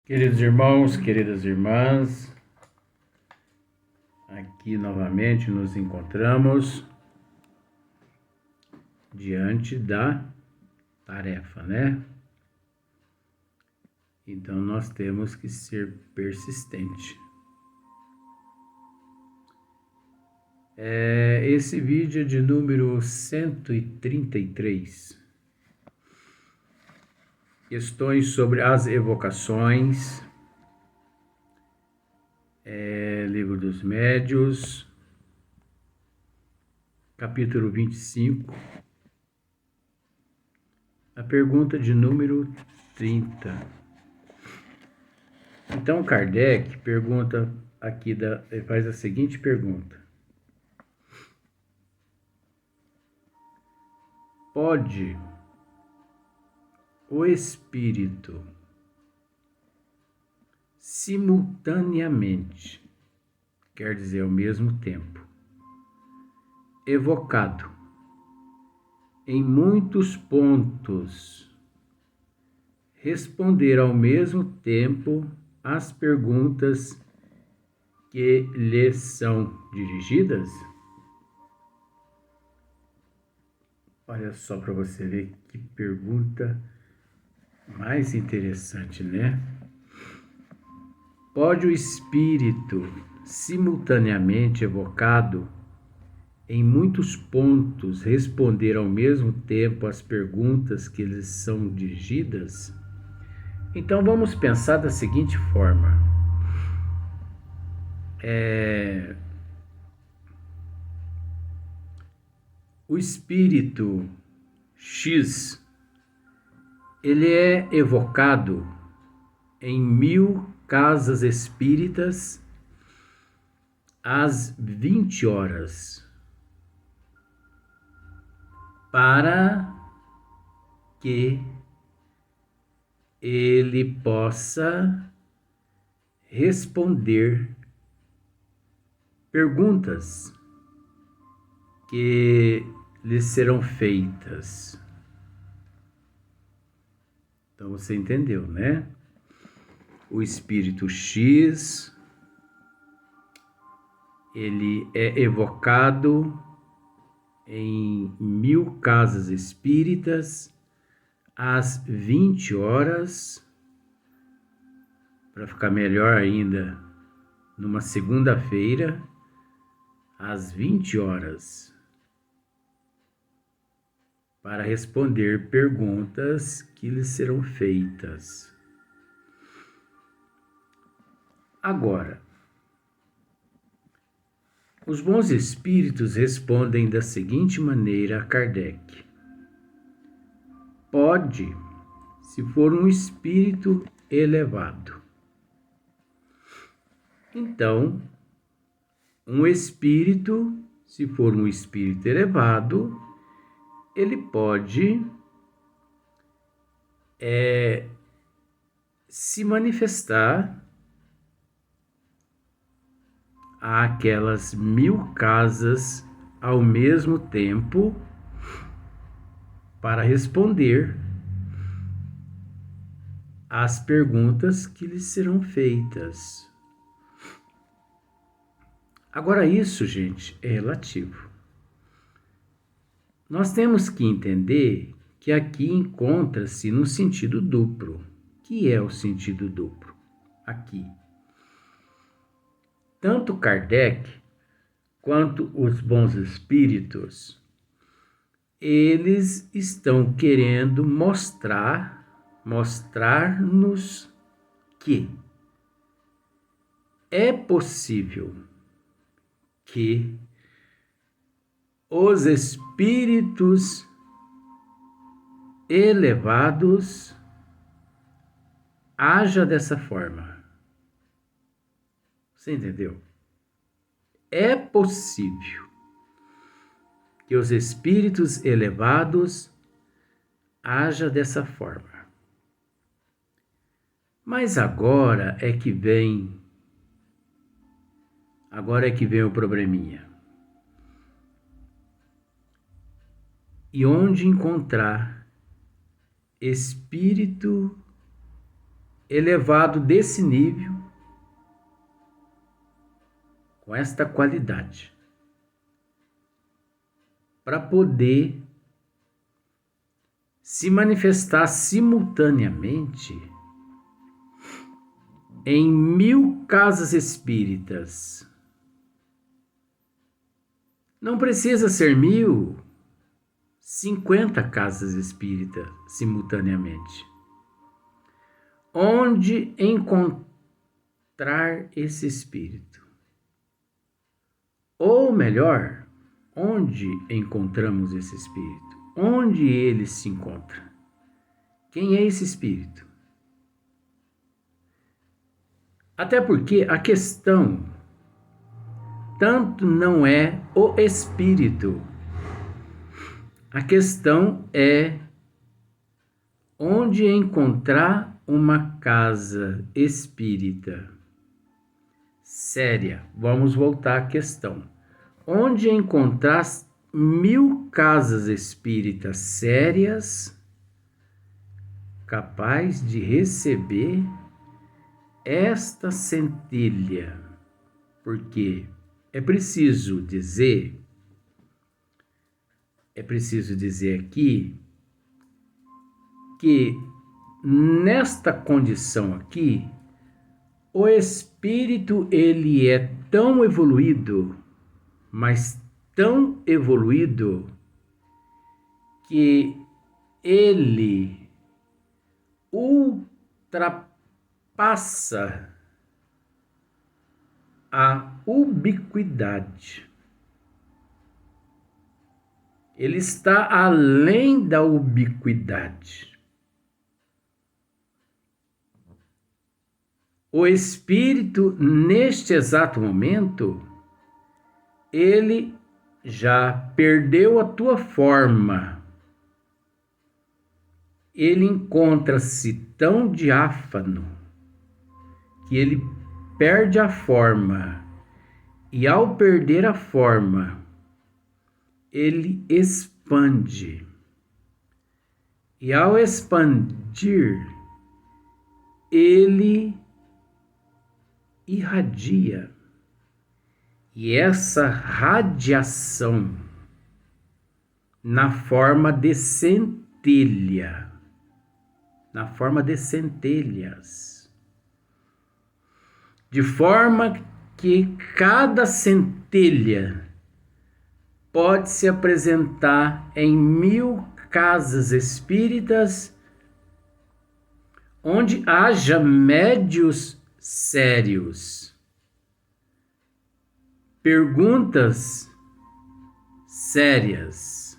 Queridos irmãos, queridas irmãs, aqui novamente nos encontramos diante da tarefa, né? Então nós temos que ser persistente. Esse vídeo é de número 133. Questões sobre as evocações. Livro dos Médiuns, capítulo 25. A pergunta de número 30. Então Kardec pergunta aqui, faz a seguinte pergunta: pode o espírito simultaneamente, quer dizer, ao mesmo tempo, evocado em muitos pontos, responder ao mesmo tempo às perguntas que lhe são dirigidas? Olha só para você ver que pergunta mais interessante, né? Pode o espírito simultaneamente evocado em muitos pontos responder ao mesmo tempo às perguntas que lhes são dirigidas? Então vamos pensar da seguinte forma. O espírito X, ele é evocado em 1000 casas espíritas às 20 horas, para que ele possa responder perguntas que lhe serão feitas. Então você entendeu, né? O espírito X, ele é evocado em 1000 casas espíritas às 20 horas, para ficar melhor ainda, numa segunda-feira, às 20 horas, para responder perguntas que lhe serão feitas. Agora, os bons espíritos respondem da seguinte maneira a Kardec: pode, se for um espírito elevado. Então, um espírito, se for um espírito elevado, ele pode se manifestar àquelas 1000 casas ao mesmo tempo para responder às perguntas que lhe serão feitas. Agora isso, gente, é relativo. Nós temos que entender que aqui encontra-se no sentido duplo. Que é o sentido duplo? Aqui. Tanto Kardec quanto os bons espíritos, eles estão querendo mostrar-nos que é possível que os espíritos elevados haja dessa forma. Você entendeu? É possível que os espíritos elevados haja dessa forma. Mas agora é que vem o probleminha. E onde encontrar espírito elevado desse nível, com esta qualidade, para poder se manifestar simultaneamente em 1000 casas espíritas. Não precisa ser 1000, 50 casas espíritas simultaneamente. Onde encontrar esse espírito? Ou melhor, onde encontramos esse espírito? Onde ele se encontra? Quem é esse espírito? Até porque a questão tanto não é o espírito. A questão é onde encontrar uma casa espírita séria. Vamos voltar à questão. Onde encontrar 1000 casas espíritas sérias capaz de receber esta centelha? Porque é preciso dizer aqui que nesta condição aqui, o espírito ele é tão evoluído, mas tão evoluído, que ele ultrapassa a ubiquidade. Ele está além da ubiquidade. O espírito, neste exato momento, ele já perdeu a tua forma. Ele encontra-se tão diáfano que ele perde a forma. E ao perder a forma, ele expande. E ao expandir, ele irradia. E essa radiação, na forma de centelha, na forma de centelhas, de forma que cada centelha pode se apresentar em 1000 casas espíritas, onde haja médios sérios, perguntas sérias,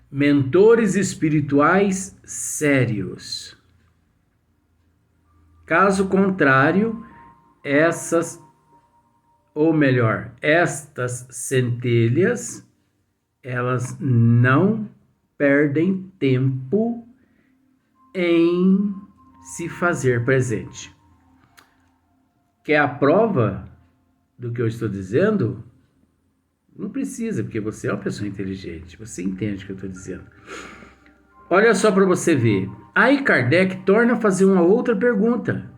mentores espirituais sérios. Caso contrário, estas centelhas, elas não perdem tempo em se fazer presente. Quer a prova do que eu estou dizendo? Não precisa, porque você é uma pessoa inteligente, você entende o que eu estou dizendo. Olha só para você ver. Aí Kardec torna a fazer uma outra pergunta.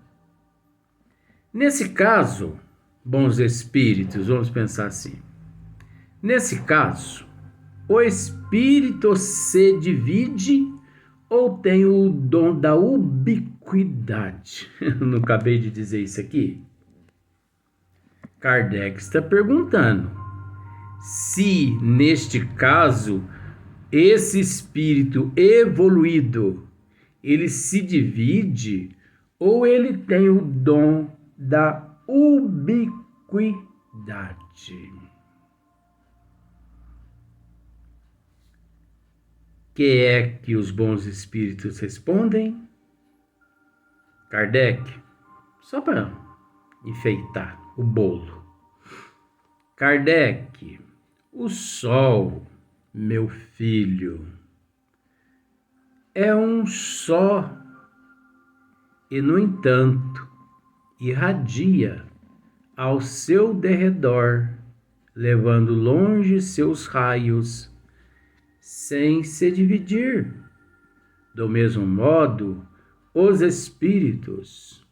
Nesse caso, bons espíritos, vamos pensar assim. Nesse caso, o espírito se divide ou tem o dom da ubiquidade? Não acabei de dizer isso aqui? Kardec está perguntando se, neste caso, esse espírito evoluído, ele se divide ou ele tem o dom da ubiquidade. Que é que os bons espíritos respondem? Kardec, só para enfeitar o bolo. Kardec, o sol, meu filho, é um só e, no entanto, irradia ao seu derredor, levando longe seus raios, sem se dividir. Do mesmo modo, os espíritos.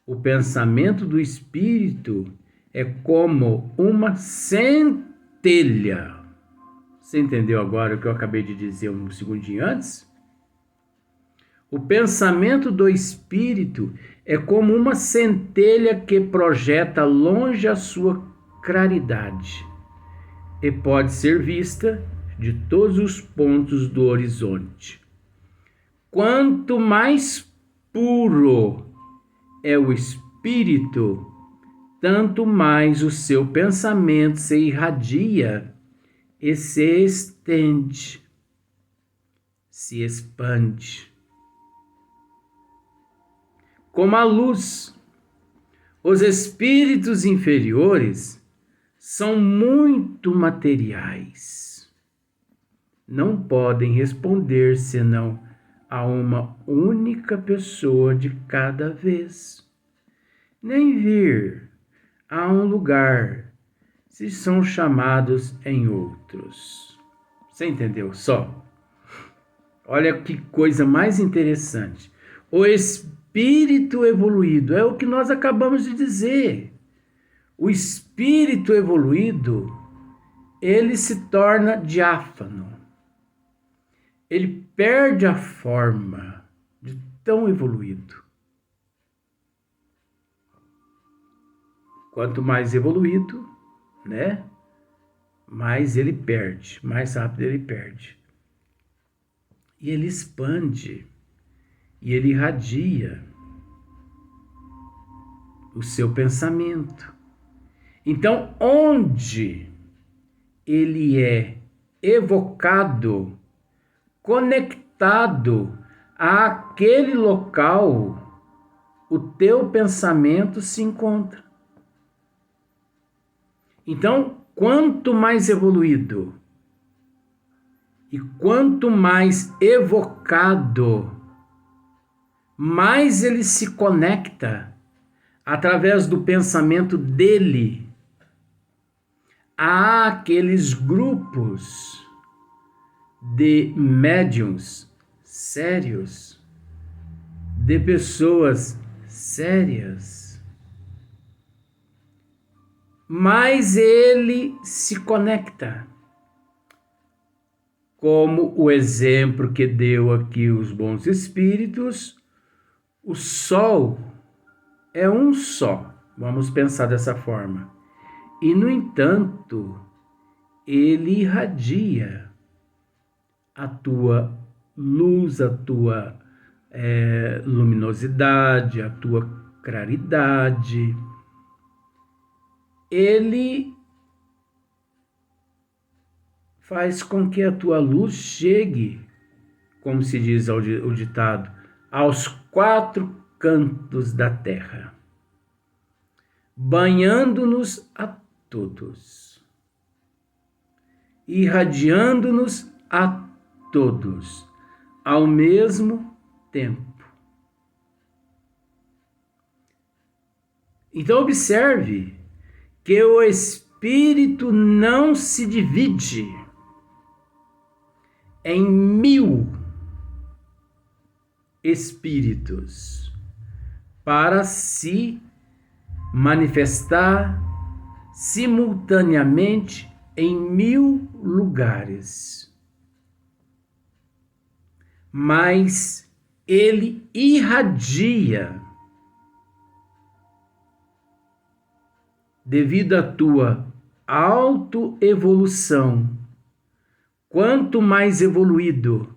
O pensamento do espírito é como uma centelha. Você entendeu agora o que eu acabei de dizer um segundinho antes? O pensamento do espírito é como uma centelha que projeta longe a sua claridade e pode ser vista de todos os pontos do horizonte. Quanto mais puro é o espírito, tanto mais o seu pensamento se irradia e se estende, se expande. Como a luz, os espíritos inferiores são muito materiais. Não podem responder senão a uma única pessoa de cada vez, nem vir a um lugar se são chamados em outros. Você entendeu só? Olha que coisa mais interessante. O espírito evoluído é o que nós acabamos de dizer. O espírito evoluído, ele se torna diáfano. Ele perde a forma de tão evoluído. Quanto mais evoluído, né? Mais ele perde, mais rápido ele perde. E ele expande, e ele irradia o seu pensamento. Então, onde ele é evocado, conectado àquele local, o teu pensamento se encontra. Então, quanto mais evoluído e quanto mais evocado, mais ele se conecta através do pensamento dele àqueles grupos de médiuns sérios, de pessoas sérias. Mas ele se conecta. Como o exemplo que deu aqui os bons espíritos, o Sol é um só. Vamos pensar dessa forma. E, no entanto, ele irradia a tua luz, a tua luminosidade, a tua claridade. Ele faz com que a tua luz chegue, como se diz o ditado, aos 4 cantos da terra, banhando-nos a todos, irradiando-nos a todos, ao mesmo tempo. Então observe que o espírito não se divide em 1000 espíritos para se manifestar simultaneamente em 1000 lugares. Mas ele irradia devido à tua autoevolução. Quanto mais evoluído,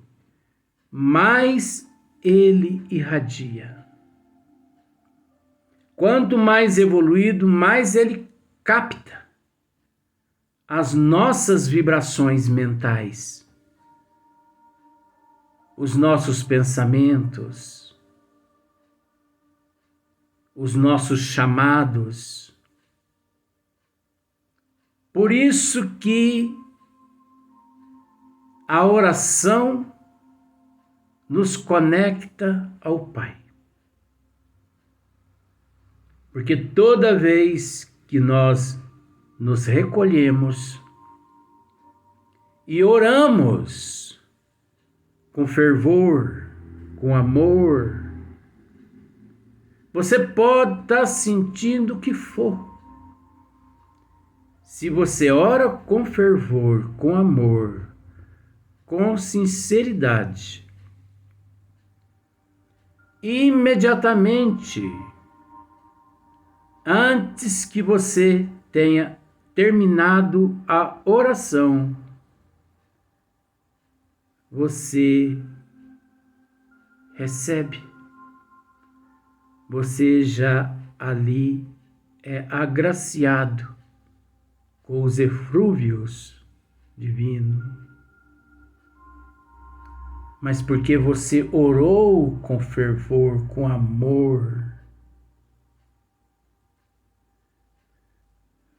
mais ele irradia. Quanto mais evoluído, mais ele capta as nossas vibrações mentais, os nossos pensamentos, os nossos chamados. Por isso que a oração nos conecta ao Pai. Porque toda vez que nós nos recolhemos e oramos com fervor, com amor. Você pode estar sentindo o que for. Se você ora com fervor, com amor, com sinceridade, imediatamente, antes que você tenha terminado a oração, você recebe. Você já ali é agraciado com os eflúvios divinos. Mas porque você orou com fervor, com amor,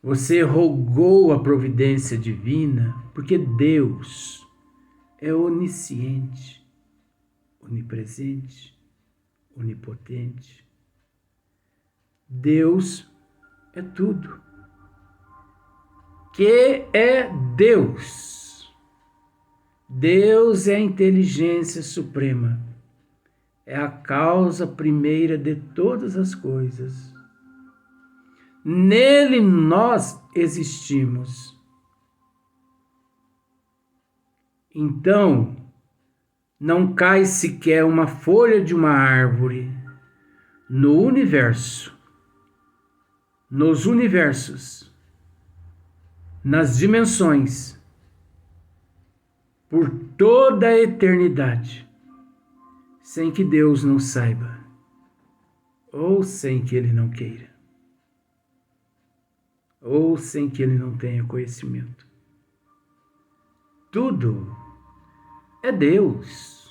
você rogou a providência divina, porque Deus é onisciente, onipresente, onipotente. Deus é tudo. Que é Deus? Deus é a inteligência suprema. É a causa primeira de todas as coisas. Nele nós existimos. Então, não cai sequer uma folha de uma árvore no universo, nos universos, nas dimensões, por toda a eternidade, sem que Deus não saiba, ou sem que Ele não queira, ou sem que Ele não tenha conhecimento. Tudo é Deus.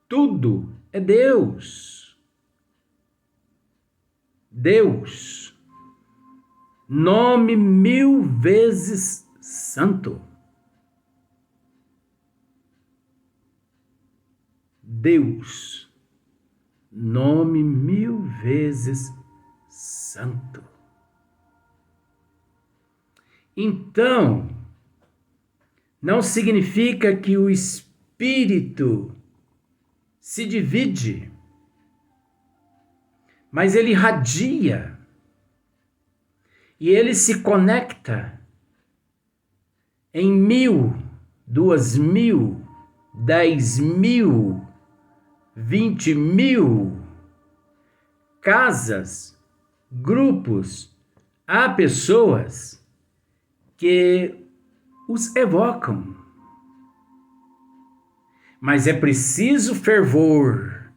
Tudo é Deus. Deus, nome 1000 vezes santo. Deus, nome 1000 vezes santo. Então, não significa que o Espírito se divide, mas ele irradia e ele se conecta em 1000, 2000, 10.000, 20.000 casas, grupos. Há pessoas que os evocam, mas é preciso fervor,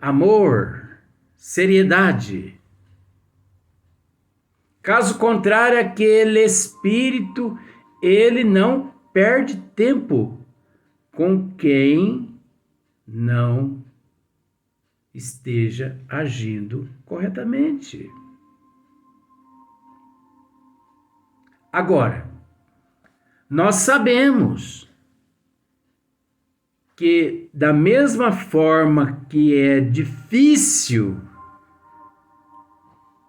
amor, seriedade. Caso contrário, aquele espírito, ele não perde tempo com quem não esteja agindo corretamente. Agora, nós sabemos que da mesma forma que é difícil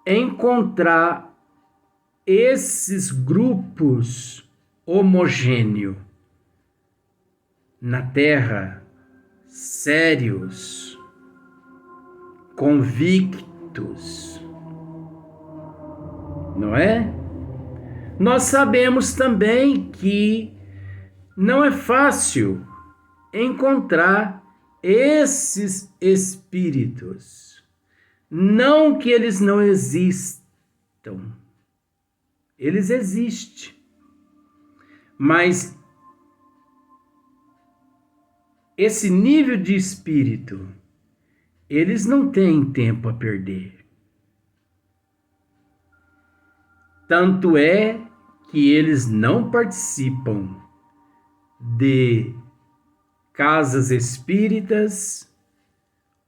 encontrar esses grupos homogêneos na Terra, sérios, convictos, não é? Nós sabemos também que não é fácil encontrar esses espíritos. Não que eles não existam. Eles existem. Mas esse nível de espírito, eles não têm tempo a perder. Tanto é que eles não participam de casas espíritas,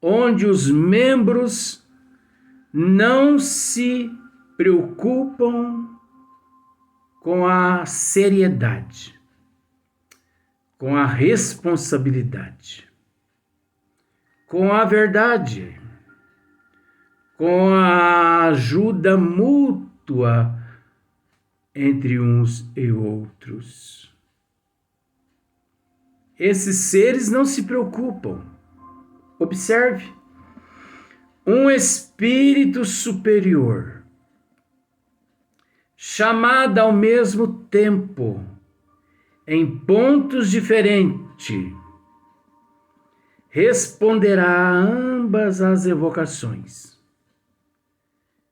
onde os membros não se preocupam com a seriedade, com a responsabilidade, com a verdade, com a ajuda mútua entre uns e outros. Esses seres não se preocupam. Observe. Um espírito superior, chamado ao mesmo tempo, em pontos diferentes, responderá a ambas as evocações.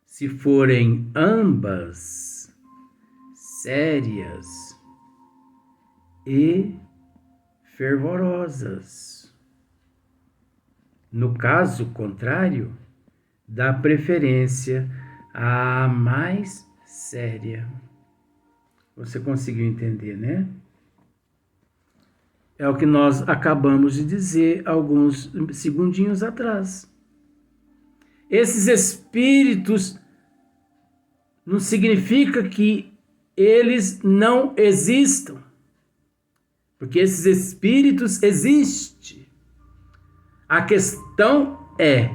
Se forem ambas sérias e fervorosas. No caso contrário, dá preferência à mais séria. Você conseguiu entender, né? É o que nós acabamos de dizer alguns segundinhos atrás. Esses espíritos não significa que eles não existam, porque esses espíritos existem. A questão é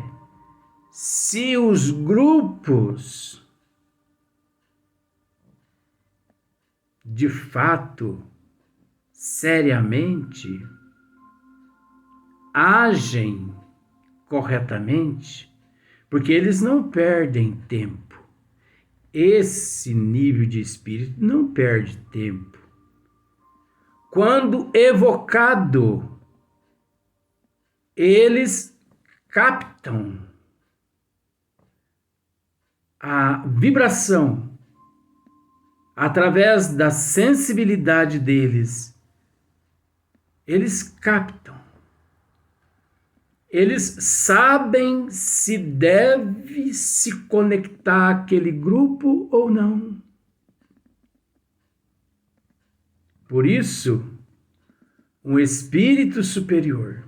se os grupos de fato, seriamente, agem corretamente, porque eles não perdem tempo. Esse nível de espírito não perde tempo. Quando evocado, eles captam a vibração através da sensibilidade deles. Eles captam. Eles sabem se deve se conectar àquele grupo ou não. Por isso, um espírito superior,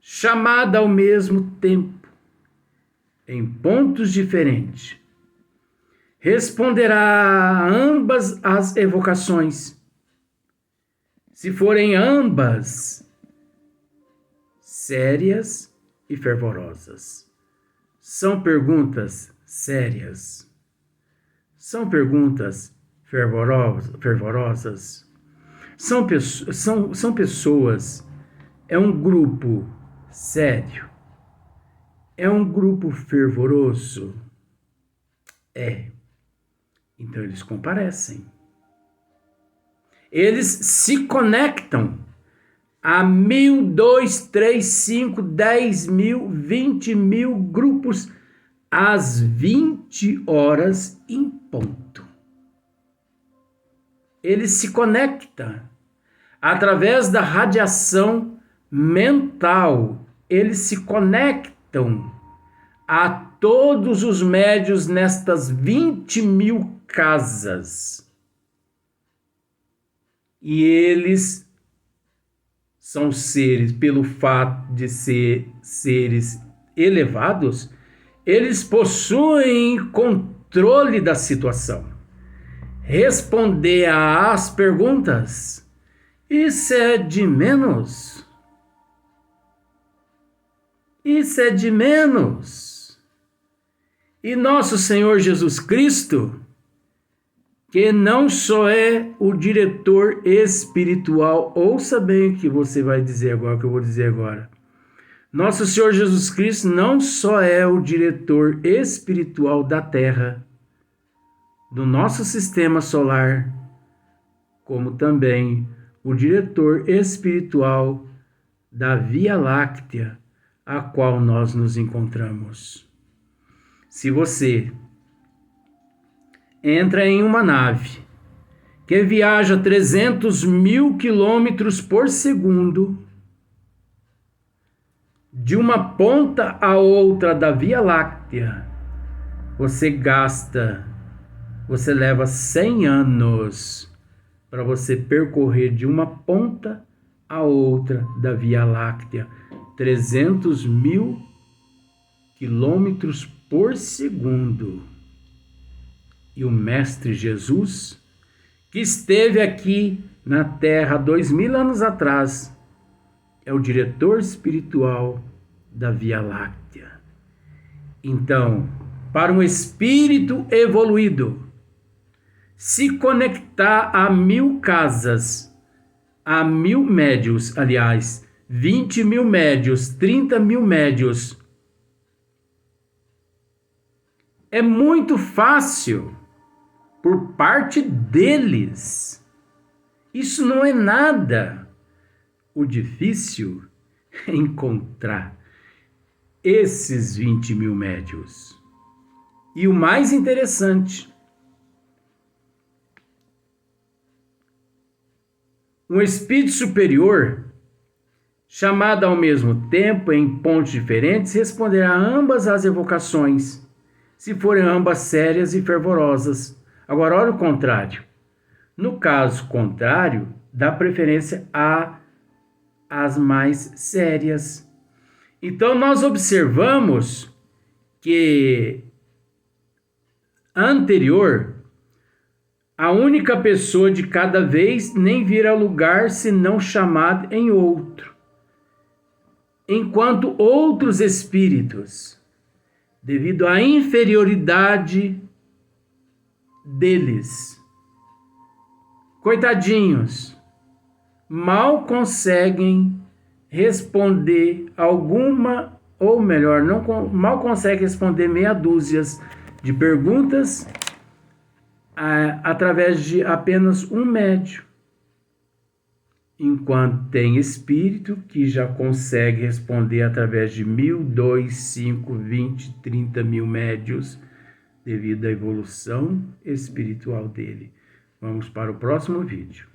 chamado ao mesmo tempo, em pontos diferentes, responderá a ambas as evocações. Se forem ambas sérias e fervorosas. São perguntas sérias. São perguntas fervorosas. São pessoas, é um grupo sério. É um grupo fervoroso. É. Então eles comparecem. Eles se conectam a 1.000, 2.000, 3.000, 5.000, 10.000, 20.000 grupos às 20 horas em ponto. Eles se conectam através da radiação mental. Eles se conectam a todos os médiuns nestas 20.000 casas. E eles são seres, pelo fato de ser seres elevados, eles possuem controle da situação. Responder às perguntas, isso é de menos. Isso é de menos. E nosso Senhor Jesus Cristo, que não só é o diretor espiritual, ouça bem o que você vai dizer agora, o que eu vou dizer agora. Nosso Senhor Jesus Cristo não só é o diretor espiritual da Terra, do nosso sistema solar, como também o diretor espiritual da Via Láctea, a qual nós nos encontramos. Se você entra em uma nave que viaja 300.000 quilômetros por segundo, de uma ponta a outra da Via Láctea, você leva 100 anos para você percorrer de uma ponta a outra da Via Láctea, 300.000 quilômetros por segundo. E o Mestre Jesus, que esteve aqui na Terra 2.000 anos atrás, é o diretor espiritual da Via Láctea. Então, para um espírito evoluído se conectar a 1.000 casas a 1.000 médios, aliás, 20.000 médios, 30.000 médios. É muito fácil por parte deles. Isso não é nada. O difícil é encontrar esses 20.000 médios. E o mais interessante, um espírito superior, chamado ao mesmo tempo em pontos diferentes, responderá a ambas as evocações, se forem ambas sérias e fervorosas. Agora, olha o contrário. No caso contrário, dá preferência às mais sérias. Então, nós observamos que anterior, a única pessoa de cada vez nem vira lugar senão chamado em outro, enquanto outros espíritos, devido à inferioridade deles, coitadinhos, mal conseguem responder alguma, ou melhor, mal conseguem responder meia dúzia de perguntas através de apenas um médium, enquanto tem espírito que já consegue responder através de 1.000, 2, 5, 20, 30.000 médios, devido à evolução espiritual dele. Vamos para o próximo vídeo.